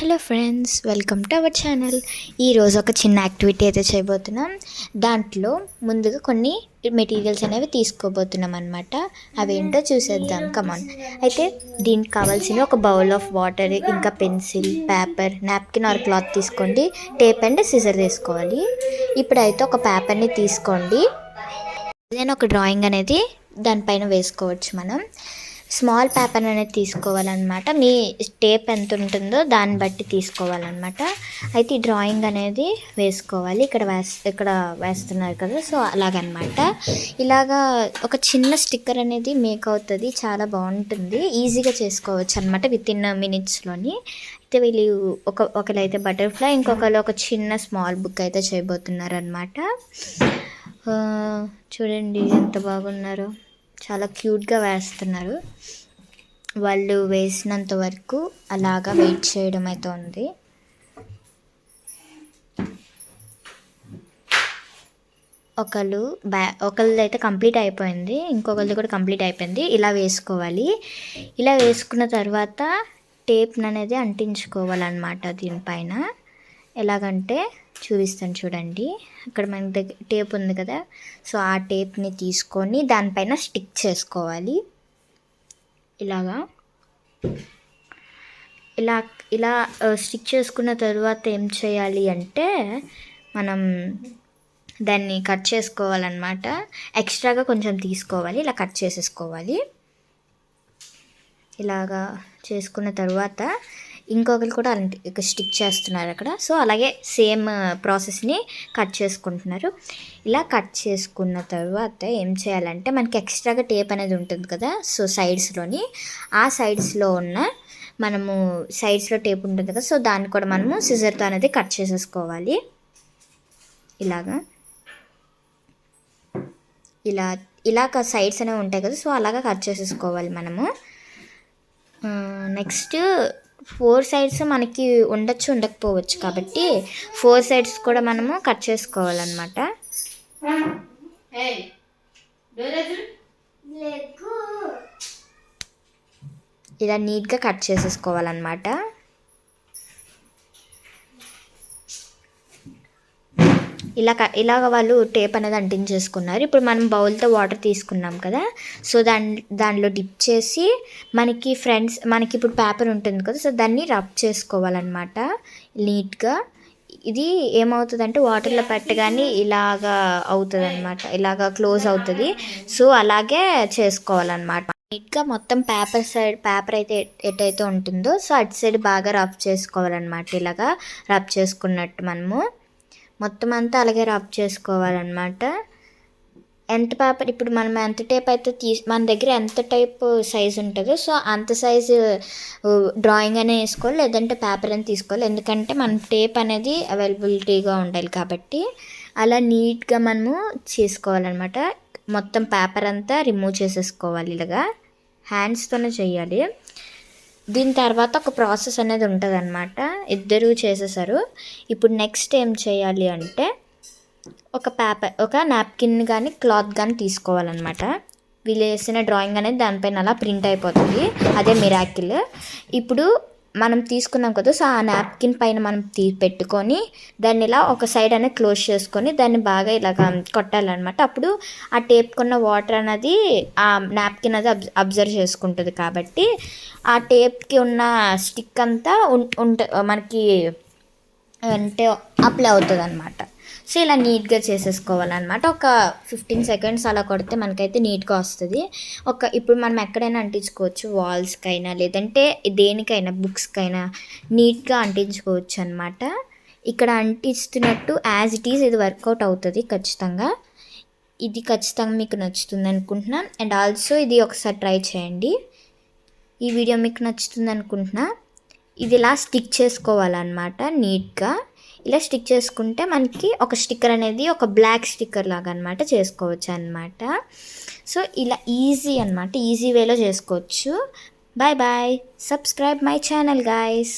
Hello friends, welcome to our channel. ఈరోజు ఒక చిన్న యాక్టివిటీ అయితే చేయబోతున్నాం. దాంట్లో ముందుగా కొన్ని మెటీరియల్స్ అనేవి తీసుకోబోతున్నాం అనమాట. అవేంటో చూసేద్దాం, కమాన్. అయితే దీనికి కావాల్సిన ఒక బౌల్ ఆఫ్ వాటర్, ఇంకా pencil, paper, napkin or cloth తీసుకోండి. టేప్ అండ్ సిజర్ తీసుకోవాలి. ఇప్పుడైతే ఒక పేపర్ని తీసుకోండి. ఏదైనా ఒక డ్రాయింగ్ అనేది దానిపైన వేసుకోవచ్చు. మనం స్మాల్ పేపర్ అనేది తీసుకోవాలన్నమాట. మీ టేప్ ఎంత ఉంటుందో దాన్ని బట్టి తీసుకోవాలన్నమాట. అయితే ఈ డ్రాయింగ్ అనేది వేసుకోవాలి. ఇక్కడ వేస్తున్నారు కదా, సో అలాగనమాట. ఇలాగా ఒక చిన్న స్టిక్కర్ అనేది మేక్ అవుతుంది. చాలా బాగుంటుంది, ఈజీగా చేసుకోవచ్చు అనమాట వితిన్ మినిట్స్లోని. అయితే వీళ్ళు ఒకరైతే బటర్ఫ్లై, ఇంకొకరు ఒక చిన్న స్మాల్ బుక్ అయితే చేయబోతున్నారు అనమాట. చూడండి ఎంత బాగున్నారో, చాలా క్యూట్గా వేస్తున్నారు. వాళ్ళు వేసినంత వరకు అలాగా వెయిట్ చేయడం అయితే ఉంది. ఒకళ్ళది అయితే కంప్లీట్ అయిపోయింది, ఇంకొకరిది కూడా కంప్లీట్ అయిపోయింది. ఇలా వేసుకోవాలి. ఇలా వేసుకున్న తర్వాత టేప్ని అనేది అంటించుకోవాలన్నమాట దీనిపైన. ఎలాగంటే చూపిస్తాను చూడండి. ఇక్కడ మన దగ్గర టేప్ ఉంది కదా, సో ఆ టేప్ని తీసుకొని దానిపైన స్టిక్ చేసుకోవాలి. ఇలా స్టిక్ చేసుకున్న తర్వాత ఏం చేయాలి అంటే మనం దాన్ని కట్ చేసుకోవాలన్నమాట. ఎక్స్ట్రాగా కొంచెం తీసుకోవాలి, ఇలా కట్ చేసేసుకోవాలి. ఇలాగా చేసుకున్న తర్వాత ఇంకొకరు కూడా స్టిక్ చేస్తున్నారు అక్కడ. సో అలాగే సేమ్ ప్రాసెస్ని కట్ చేసుకుంటున్నారు. ఇలా కట్ చేసుకున్న తర్వాత ఏం చేయాలంటే మనకి ఎక్స్ట్రాగా టేప్ అనేది ఉంటుంది కదా, సో సైడ్స్లోని, ఆ సైడ్స్లో ఉన్న మనము సైడ్స్లో టేప్ ఉంటుంది కదా, సో దాన్ని కూడా మనము సిజర్తో అనేది కట్ చేసేసుకోవాలి. ఇలాగ సైడ్స్ అనేవి ఉంటాయి కదా, సో అలాగా కట్ చేసేసుకోవాలి మనము. నెక్స్ట్ 4 సైడ్స్ మనకి ఉండకపోవచ్చు, కాబట్టి 4 సైడ్స్ కూడా మనము కట్ చేసుకోవాలన్నమాట. ఇలా నీట్గా కట్ చేసేసుకోవాలన్నమాట. ఇలాగ వాళ్ళు టేప్ అనేది అంటించేసుకున్నారు. ఇప్పుడు మనం బౌల్తో వాటర్ తీసుకున్నాం కదా, సో దానిలో డిప్ చేసి మనకి ఇప్పుడు పేపర్ ఉంటుంది కదా, సో దాన్ని రబ్ చేసుకోవాలన్నమాట నీట్గా. ఇది ఏమవుతుందంటే వాటర్లో పెట్టగానే ఇలాగా అవుతుంది అనమాట, ఇలాగా క్లోజ్ అవుతుంది. సో అలాగే చేసుకోవాలన్నమాట. నీట్గా మొత్తం పేపర్ అయితే ఎటైతే ఉంటుందో సో అటు సైడ్ బాగా రబ్ చేసుకోవాలన్నమాట. ఇలాగా రబ్ చేసుకున్నట్టు మనము మొత్తం అంతా అలాగే రబ్ చేసుకోవాలన్నమాట. ఎంత పేపర్, ఇప్పుడు మనం ఎంత టేప్ అయితే మన దగ్గర ఎంత టైప్ సైజ్ ఉంటుందో సో అంత సైజు డ్రాయింగ్ అనే వేసుకోవాలి, లేదంటే పేపర్ అని తీసుకోవాలి. ఎందుకంటే మన టేప్ అనేది అవైలబిలిటీగా ఉండాలి కాబట్టి అలా నీట్గా మనము చేసుకోవాలన్నమాట. మొత్తం పేపర్ అంతా రిమూవ్ చేసేసుకోవాలి. ఇలాగా హ్యాండ్స్తోనే చేయాలి. దీని తర్వాత ఒక ప్రాసెస్ అనేది ఉంటుంది అనమాట. ఇద్దరు చేసేసారు. ఇప్పుడు నెక్స్ట్ ఏం చేయాలి అంటే ఒక నాప్కిన్ కానీ క్లాత్ కానీ తీసుకోవాలన్నమాట. వీళ్ళు వేసిన డ్రాయింగ్ అనేది దానిపైన అలా ప్రింట్ అయిపోతుంది. అదే మిరాకిల్. ఇప్పుడు మనం తీసుకున్నాం కదా, సో ఆ నాప్కిన్ పైన మనం పెట్టుకొని దాన్ని ఇలా ఒక సైడ్ అనేది క్లోజ్ చేసుకొని దాన్ని బాగా ఇలాగ కొట్టాలన్నమాట. అప్పుడు ఆ టేప్కున్న వాటర్ అనేది ఆ నాప్కిన్ అది అబ్జర్వ్ చేసుకుంటుంది. కాబట్టి ఆ టేప్కి ఉన్న స్టిక్ అంతా మనకి అంటే అప్లై అవుతుంది అనమాట. సో ఇలా నీట్గా చేసేసుకోవాలన్నమాట. ఒక 15 సెకండ్స్ అలా కొడితే మనకైతే నీట్గా వస్తుంది. ఇప్పుడు మనం ఎక్కడైనా అంటించుకోవచ్చు, వాల్స్కైనా లేదంటే దేనికైనా బుక్స్కైనా నీట్గా అంటించుకోవచ్చు అనమాట. ఇక్కడ అంటిస్తున్నట్టు యాజ్ ఇట్ ఈజ్ ఇది వర్కౌట్ అవుతుంది ఖచ్చితంగా. ఇది ఖచ్చితంగా మీకు నచ్చుతుంది అనుకుంటున్నాను. అండ్ ఆల్సో ఇది ఒకసారి ట్రై చేయండి. ఈ వీడియో మీకు నచ్చుతుంది అనుకుంటున్నా. ఇది ఇలా స్టిక్ చేసుకోవాలన్నమాట నీట్గా. ఇలా స్టిక్ చేసుకుంటే మనకి ఒక స్టిక్కర్ అనేది ఒక బ్లాక్ స్టిక్కర్ లాగా అనమాట చేసుకోవచ్చు అనమాట. సో ఇలా ఈజీ వేలో చేసుకోవచ్చు. Bye bye. Subscribe my channel guys.